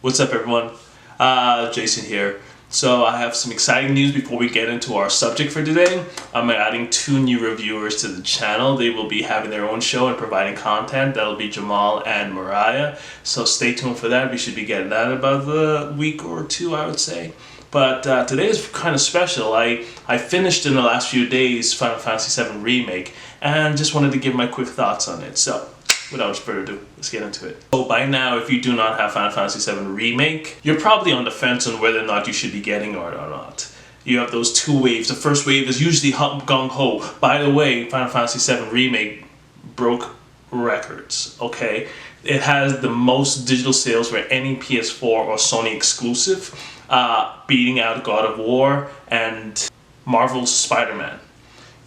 What's up, everyone? Jason here. So I have some exciting news before we get into our subject for today. I'm adding 2 new reviewers to the channel. They will be having their own show and providing content. That'll be Jamal and Mariah. So stay tuned for that. We should be getting that in about a week or 2, I would say. But today is kind of special. I finished in the last few days Final Fantasy VII Remake and just wanted to give my quick thoughts on it. So without further ado, let's get into it. So by now, if you do not have Final Fantasy VII Remake, you're probably on the fence on whether or not you should be getting it or not. You have those 2 waves. The first wave is usually gung-ho. By the way, Final Fantasy VII Remake broke records, okay? It has the most digital sales for any PS4 or Sony exclusive, beating out God of War and Marvel's Spider-Man.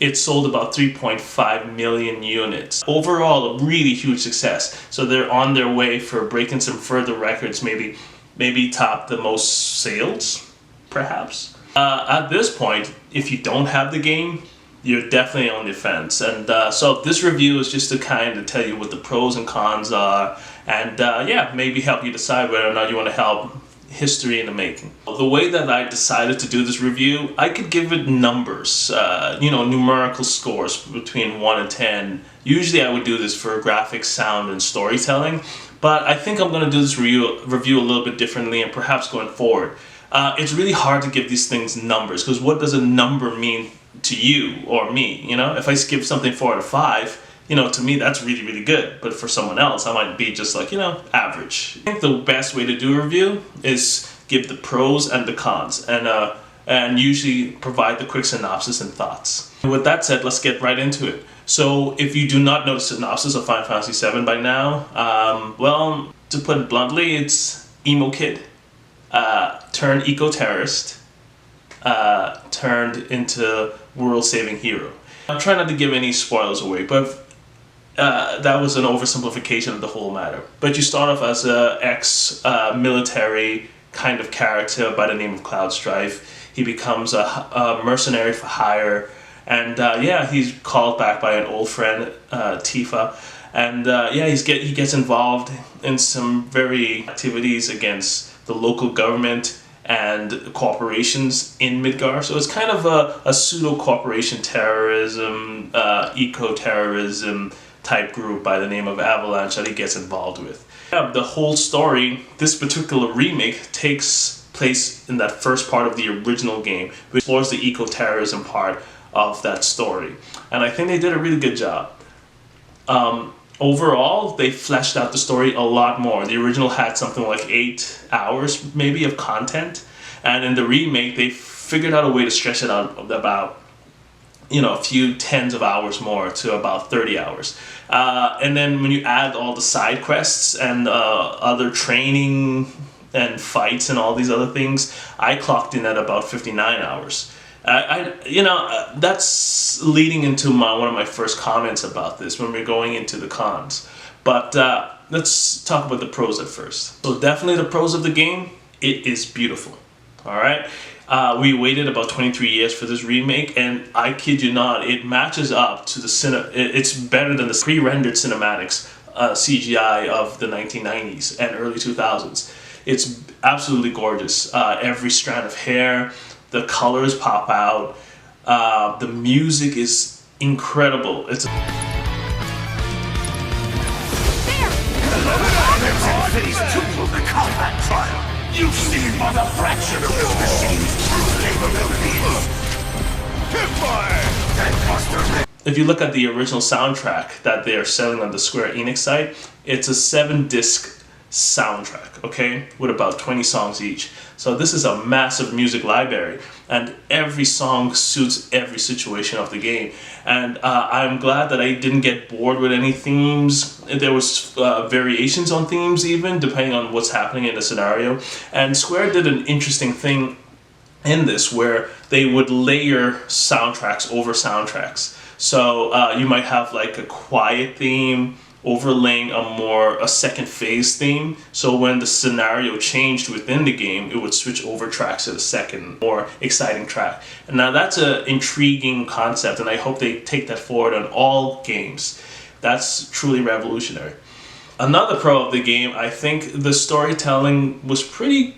It sold about 3.5 million units. Overall, a really huge success. So they're on their way for breaking some further records, maybe top the most sales, perhaps. At this point, if you don't have the game, you're definitely on the fence. And so this review is just to kind of tell you what the pros and cons are, and yeah, maybe help you decide whether or not you want to help history in the making. The way that I decided to do this review, I could give it numbers, numerical scores between 1 and 10. Usually I would do this for graphics, sound, and storytelling, but I think I'm going to do this review a little bit differently, and perhaps going forward. It's really hard to give these things numbers, because what does a number mean to you or me? If I give something 4 out of 5, to me that's really, really good. But for someone else, I might be just like, average. I think the best way to do a review is give the pros and the cons, and usually provide the quick synopsis and thoughts. And with that said, let's get right into it. So if you do not know the synopsis of Final Fantasy VII by now, well, to put it bluntly, it's emo kid, turned eco-terrorist, turned into world-saving hero. I'm trying not to give any spoilers away, but that was an oversimplification of the whole matter. But you start off as a ex-military kind of character by the name of Cloud Strife. He becomes a mercenary for hire, and yeah, he's called back by an old friend, Tifa, and yeah, he gets involved in some very activities against the local government and corporations in Midgar. So it's kind of a pseudo-corporation terrorism, eco-terrorism type group by the name of Avalanche that he gets involved with. Yeah, the whole story, this particular remake, takes place in that first part of the original game, which explores the eco-terrorism part of that story. And I think they did a really good job. Overall, they fleshed out the story a lot more. The original had something like 8 hours maybe of content, and in the remake they figured out a way to stretch it out about a few tens of hours more to about 30 hours. And then when you add all the side quests and other training and fights and all these other things, I clocked in at about 59 hours. That's leading into one of my first comments about this when we're going into the cons. But let's talk about the pros at first. So definitely the pros of the game, it is beautiful. All right. We waited about 23 years for this remake, and I kid you not, it matches up to it's better than the pre-rendered cinematics CGI of the 1990s and early 2000s. It's absolutely gorgeous. Every strand of hair, the colors pop out. The music is incredible. It's You've seen what a fraction of this machine's true capabilities. If you look at the original soundtrack that they are selling on the Square Enix site, it's a 7-disc soundtrack, okay, with about 20 songs each. So this is a massive music library, and every song suits every situation of the game. And I'm glad that I didn't get bored with any themes. There was variations on themes even, depending on what's happening in the scenario. And Square did an interesting thing in this where they would layer soundtracks over soundtracks. So you might have like a quiet theme overlaying a second phase theme, so when the scenario changed within the game, it would switch over tracks to the second, more exciting track. And now that's an intriguing concept, and I hope they take that forward on all games. That's truly revolutionary. Another pro of the game, I think the storytelling was pretty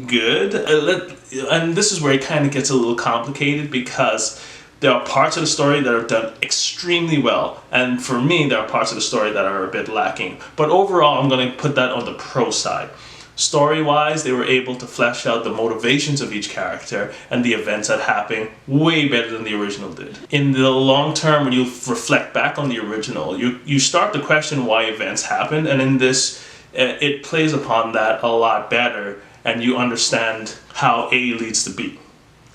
good. And this is where it kind of gets a little complicated because there are parts of the story that are done extremely well, and for me, there are parts of the story that are a bit lacking. But overall, I'm going to put that on the pro side. Story-wise, they were able to flesh out the motivations of each character and the events that happen way better than the original did. In the long term, when you reflect back on the original, you start to question why events happened, and in this, it plays upon that a lot better, and you understand how A leads to B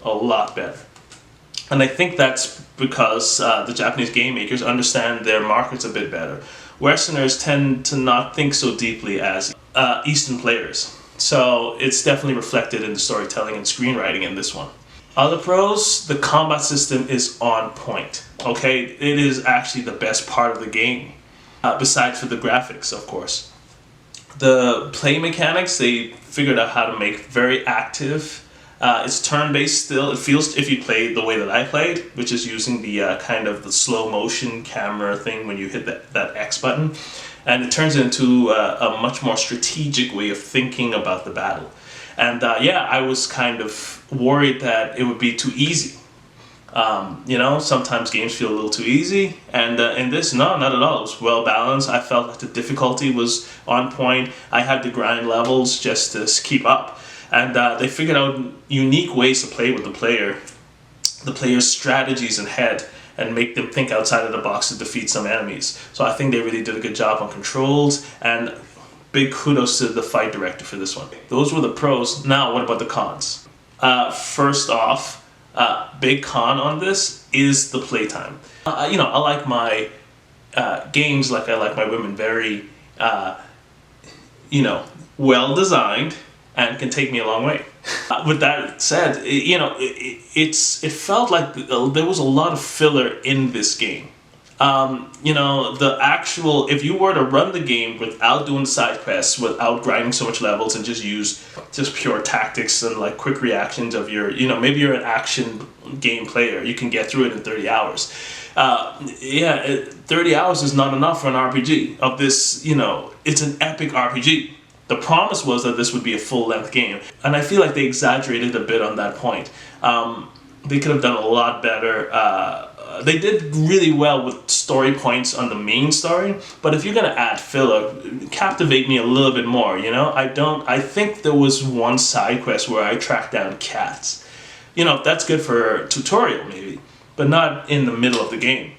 a lot better. And I think that's because the Japanese game makers understand their markets a bit better. Westerners tend to not think so deeply as Eastern players. So it's definitely reflected in the storytelling and screenwriting in this one. Other pros, the combat system is on point. Okay, it is actually the best part of the game, besides for the graphics, of course. The play mechanics, they figured out how to make very active. It's turn-based still. It feels, if you play the way that I played, which is using the kind of the slow motion camera thing when you hit that X button, and it turns into a much more strategic way of thinking about the battle. And yeah, I was kind of worried that it would be too easy. You know, sometimes games feel a little too easy, and in this, no, not at all. It was well balanced. I felt like the difficulty was on point. I had to grind levels just to keep up. And they figured out unique ways to play with the player's strategies in head, and make them think outside of the box to defeat some enemies. So I think they really did a good job on controls, and big kudos to the fight director for this one. Those were the pros. Now, what about the cons? First off, big con on this is the playtime. You know, I like my games like I like my women very, you know, well designed, and can take me a long way. With that said, you know, it felt like there was a lot of filler in this game. You know, the actual, if you were to run the game without doing side quests, without grinding so much levels, and just use just pure tactics and like quick reactions of your, you know, maybe you're an action game player, you can get through it in 30 hours. Yeah, 30 hours is not enough for an RPG of this, you know, it's an epic RPG. The promise was that this would be a full-length game, and I feel like they exaggerated a bit on that point. They could have done a lot better. They did really well with story points on the main story, but if you're going to add filler, captivate me a little bit more, you know? I think there was one side quest where I tracked down cats. You know, that's good for a tutorial maybe, but not in the middle of the game.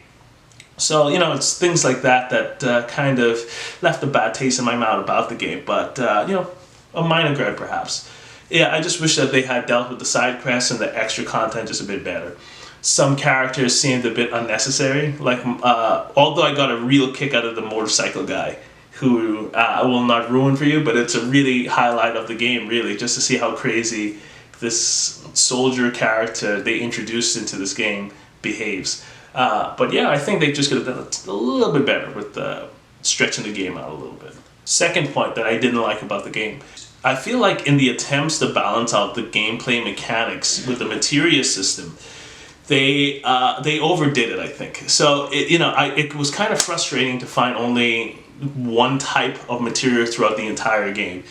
So, you know, it's things like that kind of left a bad taste in my mouth about the game, but, you know, a minor gripe perhaps. Yeah, I just wish that they had dealt with the side quests and the extra content just a bit better. Some characters seemed a bit unnecessary, like, although I got a real kick out of the motorcycle guy, who I will not ruin for you, but it's a really highlight of the game, really, just to see how crazy this soldier character they introduced into this game behaves. But yeah, I think they just could have done it a little bit better with stretching the game out a little bit. Second point that I didn't like about the game. I feel like in the attempts to balance out the gameplay mechanics with the materia system, they overdid it, I think. So, it was kind of frustrating to find only one type of materia throughout the entire game.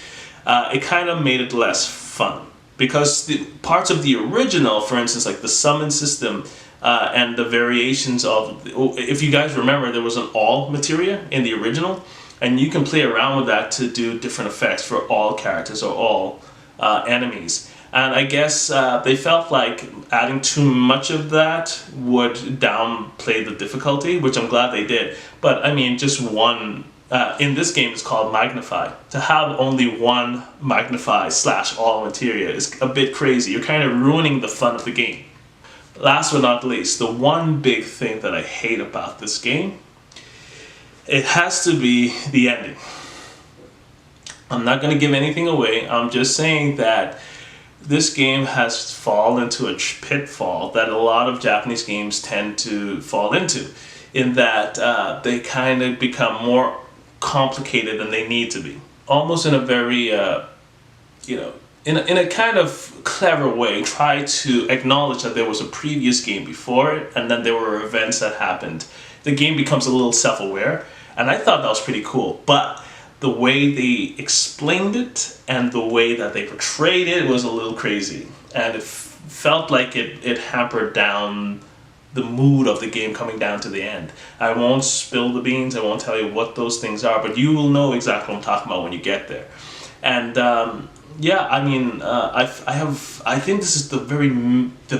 It kind of made it less fun. Because the parts of the original, for instance, like the summon system, and the variations of, if you guys remember, there was an all materia in the original, and you can play around with that to do different effects for all characters or all enemies. And I guess they felt like adding too much of that would downplay the difficulty, which I'm glad they did. But I mean, just one, in this game it's called Magnify. To have only one Magnify / all materia is a bit crazy. You're kind of ruining the fun of the game. Last but not least, the one big thing that I hate about this game, it has to be the ending. I'm not going to give anything away. I'm just saying that this game has fallen into a pitfall that a lot of Japanese games tend to fall into, in that they kind of become more complicated than they need to be. Almost in a very, in a kind of clever way, try to acknowledge that there was a previous game before it, and then there were events that happened. The game becomes a little self-aware, And I thought that was pretty cool. But the way they explained it and the way that they portrayed it was a little crazy. And it felt like it hampered down the mood of the game coming down to the end. I won't spill the beans, I won't tell you what those things are, but you will know exactly what I'm talking about when you get there. And yeah, I mean, I think this is the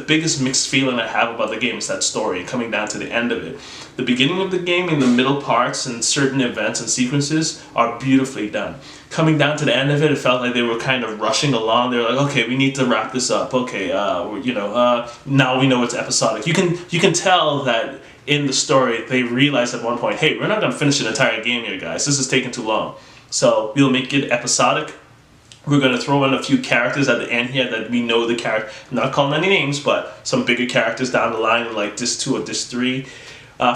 biggest mixed feeling I have about the game is that story coming down to the end of it. The beginning of the game and the middle parts and certain events and sequences are beautifully done. Coming down to the end of it, it felt like they were kind of rushing along. They were like, okay, we need to wrap this up. Okay, now we know it's episodic. You can tell that in the story they realized at one point, hey, we're not going to finish an entire game here, guys. This is taking too long. So we'll make it episodic. We're going to throw in a few characters at the end here that we know the character. I'm not calling any names, but some bigger characters down the line, like this 2 or this 3.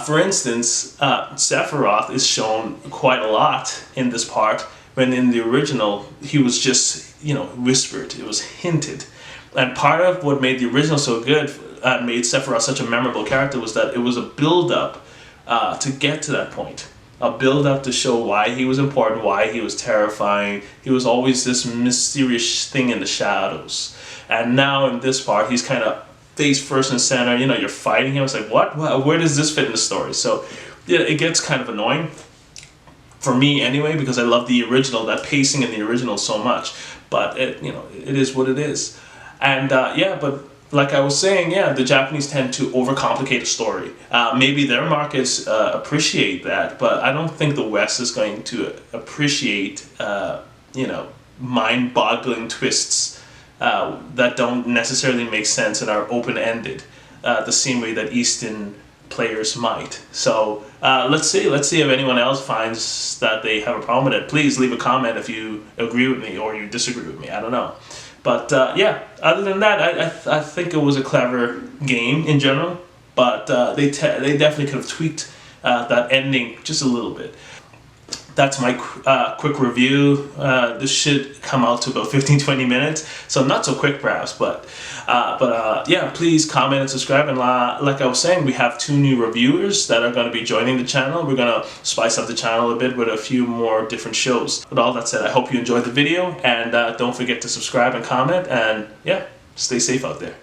For instance, Sephiroth is shown quite a lot in this part, when in the original he was just, whispered. It was hinted. And part of what made the original so good, made Sephiroth such a memorable character, was that it was a build-up to get to that point. A build-up to show why he was important, why he was terrifying. He was always this mysterious thing in the shadows. And now in this part, he's kind of face first and center. You're fighting him. It's like, what? Where does this fit in the story? So yeah, it gets kind of annoying. For me anyway, because I love the original, that pacing in the original so much. But it is what it is. And but like I was saying, the Japanese tend to overcomplicate a story. Maybe their markets appreciate that, but I don't think the West is going to appreciate, mind-boggling twists that don't necessarily make sense and are open-ended, the same way that Eastern players might. So let's see if anyone else finds that they have a problem with it. Please leave a comment if you agree with me or you disagree with me. I don't know. But other than that, I think it was a clever game in general, but they definitely could have tweaked that ending just a little bit. That's my quick review. This should come out to about 15-20 minutes, so not so quick perhaps, but please comment and subscribe. And like I was saying, we have 2 new reviewers that are going to be joining the channel. We're going to spice up the channel a bit with a few more different shows. With all that said, I hope you enjoyed the video, and don't forget to subscribe and comment, and stay safe out there.